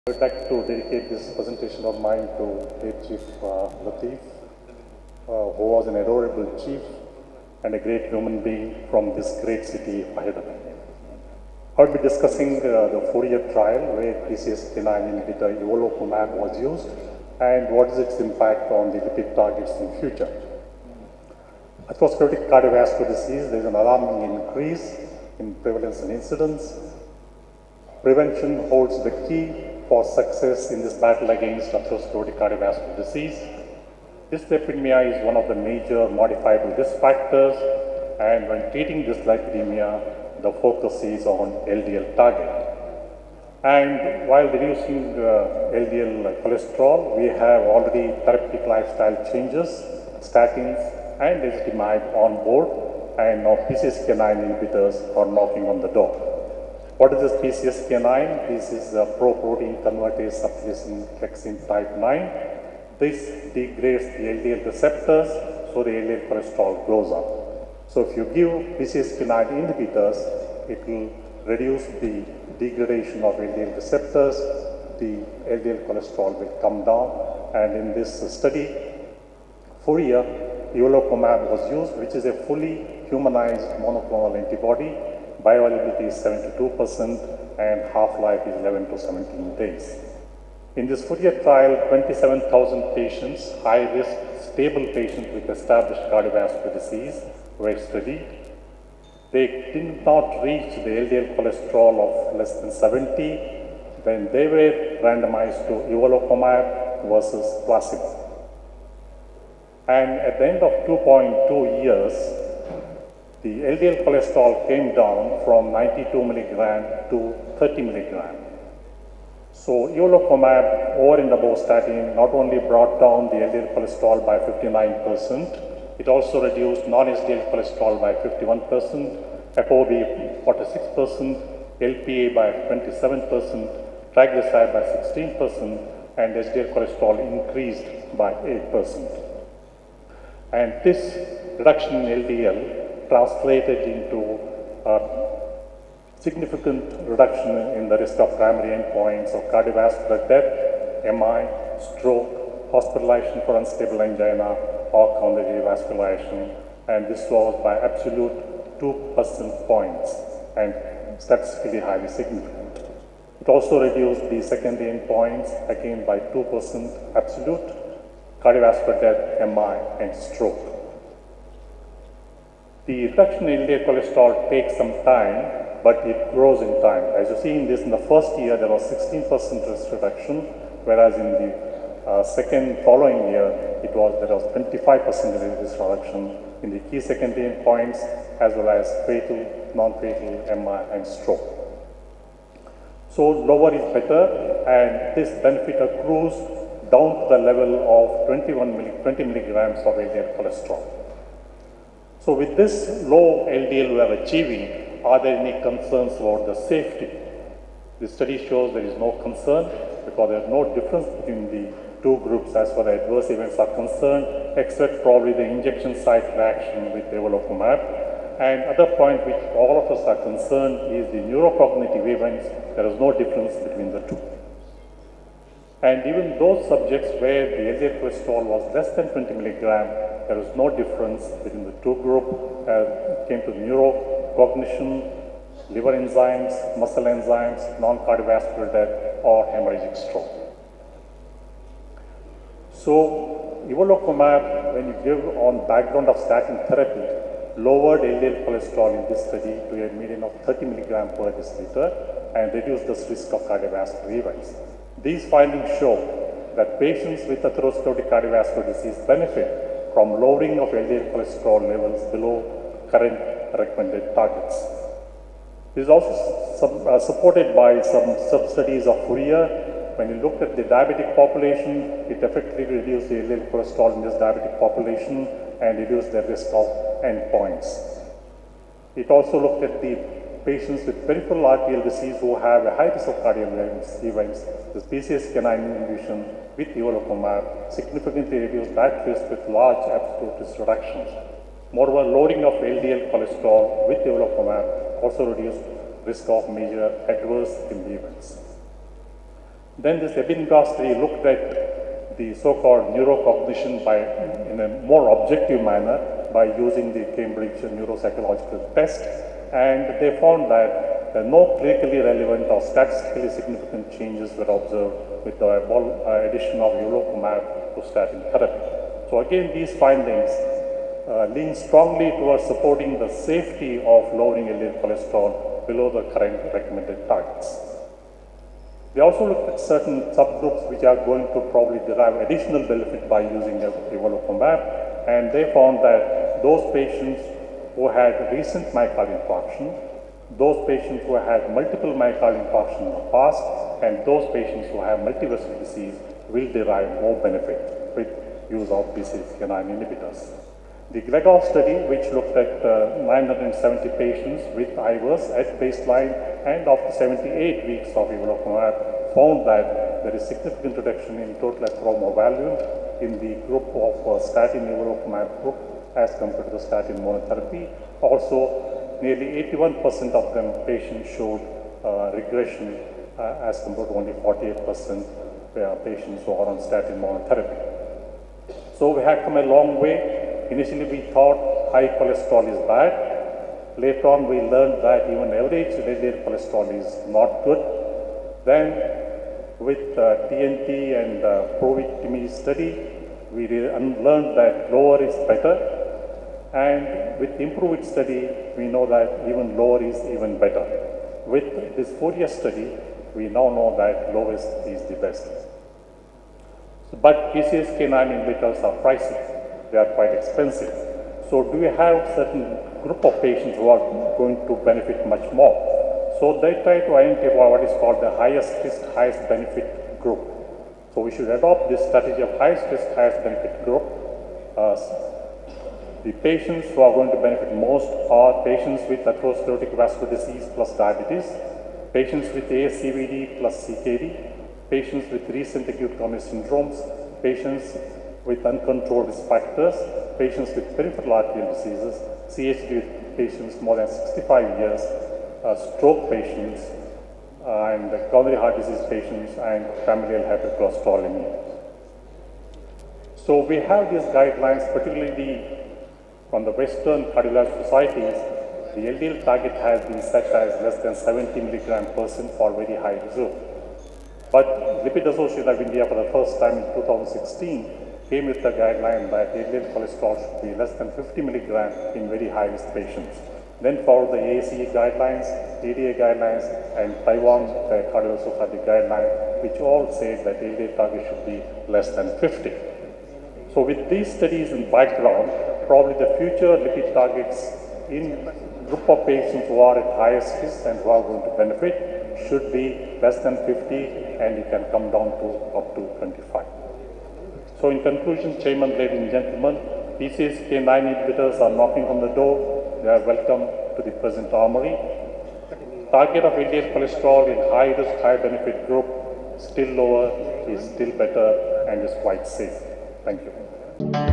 I would like to dedicate this presentation of mine to Late Chief Latif, who was an adorable chief and a great human being from this great city, Hyderabad. I will be discussing the Fourier trial where PCSK9 inhibitor evolocumab was used and what is its impact on the lipid targets in future. Atherosclerotic cardiovascular disease, there is an alarming increase in prevalence and incidence. Prevention holds the key for success in this battle against atherosclerotic cardiovascular disease. Dyslipidemia is one of the major modifiable risk factors, and when treating dyslipidemia, the focus is on LDL target. And while reducing LDL cholesterol, we have already therapeutic lifestyle changes, statins and ezetimibe on board, and now PCSK9 inhibitors are knocking on the door. What is this PCSK9? This is a pro-protein convertase substitution hexene type 9. This degrades the LDL receptors, so the LDL cholesterol goes up. So if you give PCSK9 inhibitors, it will reduce the degradation of LDL receptors, the LDL cholesterol will come down, and in this study, Fourier, evolocumab was used, which is a fully humanized monoclonal antibody. Bioavailability is 72% and half-life is 11 to 17 days. In this Fourier trial, 27,000 patients, high-risk, stable patients with established cardiovascular disease were studied. They did not reach the LDL cholesterol of less than 70 when they were randomized to evolocumab versus placebo. And at the end of 2.2 years, the LDL cholesterol came down from 92 milligram to 30 milligram. So evolocumab over and above statin not only brought down the LDL cholesterol by 59%, it also reduced non-HDL cholesterol by 51%, ApoB 46%, LPA by 27%, triglyceride by 16%, and HDL cholesterol increased by 8%. And this reduction in LDL translated into a significant reduction in the risk of primary endpoints of cardiovascular death, MI, stroke, hospitalization for unstable angina, or coronary revascularization, and this was by absolute 2 percentage points and statistically highly significant. It also reduced the secondary endpoints again by 2% absolute, cardiovascular death, MI, and stroke. The reduction in LDL cholesterol takes some time, but it grows in time. As you see in this, in the first year, there was 16% risk reduction, whereas in the second following year, there was 25% risk reduction in the key secondary endpoints, as well as fatal, non-fatal, MI, and stroke. So lower is better, and this benefit accrues down to the level of 20 milligrams of LDL cholesterol. So with this low LDL we are achieving, are there any concerns about the safety? The study shows there is no concern because there is no difference between the two groups as far as adverse events are concerned, except probably the injection site reaction with evolocumab. And other point which all of us are concerned is the neurocognitive events. There is no difference between the two. And even those subjects where the LDL cholesterol was less than 20 milligram, there was no difference between the two groups. It came to neurocognition, liver enzymes, muscle enzymes, non-cardiovascular death, or hemorrhagic stroke. So evolocumab, when you give on background of statin therapy, lowered LDL cholesterol in this study to a median of 30 milligram per deciliter and reduced the risk of cardiovascular events. These findings show that patients with atherosclerotic cardiovascular disease benefit from lowering of LDL cholesterol levels below current recommended targets. This is also supported by some sub-studies of Fourier. When you looked at the diabetic population, it effectively reduced the LDL cholesterol in this diabetic population and reduced the risk of endpoints. It also looked at the patients with peripheral arterial disease who have a high risk of cardiovascular events. The PCSK9 inhibition with evolocumab significantly reduced that risk with large absolute risk reductions. Moreover, lowering of LDL cholesterol with evolocumab also reduced risk of major adverse events. Then this Ebbinghaus study looked at the so-called neurocognition in a more objective manner by using the Cambridge neuropsychological test, and they found that no clinically relevant or statistically significant changes were observed with the addition of evolocumab to statin therapy. So again, these findings lean strongly towards supporting the safety of lowering LDL cholesterol below the current recommended targets. We also looked at certain subgroups which are going to probably derive additional benefit by using evolocumab, and they found that those patients who had recent myocardial infarction, those patients who had multiple myocardial infarction in the past, and those patients who have multivessel disease will derive more benefit with use of PCSK9 inhibitors. The Gregor study, which looked at 970 patients with IVERS at baseline and after 78 weeks of evolocumab, found that there is significant reduction in total atheroma volume in the group of statin evolocumab group as compared to the statin monotherapy. Also, nearly 81% of them patients showed regression as compared to only 48% patients who are on statin monotherapy. So we have come a long way. Initially, we thought high cholesterol is bad. Later on, we learned that even average LDL cholesterol is not good. Then, with TNT and PROVITMI study, we learned that lower is better. And with IMPROVE-IT study, we know that even lower is even better. With this FOURIER study, we now know that lowest is the best. But PCSK9 inhibitors are pricey. They are quite expensive. So do we have certain group of patients who are going to benefit much more? So they try to identify what is called the highest risk, highest benefit group. So we should adopt this strategy of highest risk, highest benefit group. The patients who are going to benefit most are patients with atherosclerotic vascular disease plus diabetes, patients with ASCVD plus CKD, patients with recent acute coronary syndromes, patients with uncontrolled risk factors, patients with peripheral arterial diseases, CHD patients more than 65 years, stroke patients, and coronary heart disease patients, and familial hypercholesterolemia. So we have these guidelines, particularly from the Western cardiological societies. The LDL target has been set as less than 70 mg/% for very high reserve. But Lipid Association of India, for the first time in 2016, came with the guideline that LDL cholesterol should be less than 50 mg in very high-risk patients. Then followed the AACE guidelines, ADA guidelines, and Taiwan Cardiovascular Society guideline, which all say that LDL target should be less than 50. So with these studies in background, probably the future lipid targets in group of patients who are at highest risk and who are going to benefit should be less than 50, and it can come down to up to 25. So in conclusion, Chairman, ladies and gentlemen, PCSK9 inhibitors are knocking on the door. They are welcome to the present armory. Target of LDL cholesterol in high risk, high benefit group, still lower, is still better, and is quite safe. Thank you.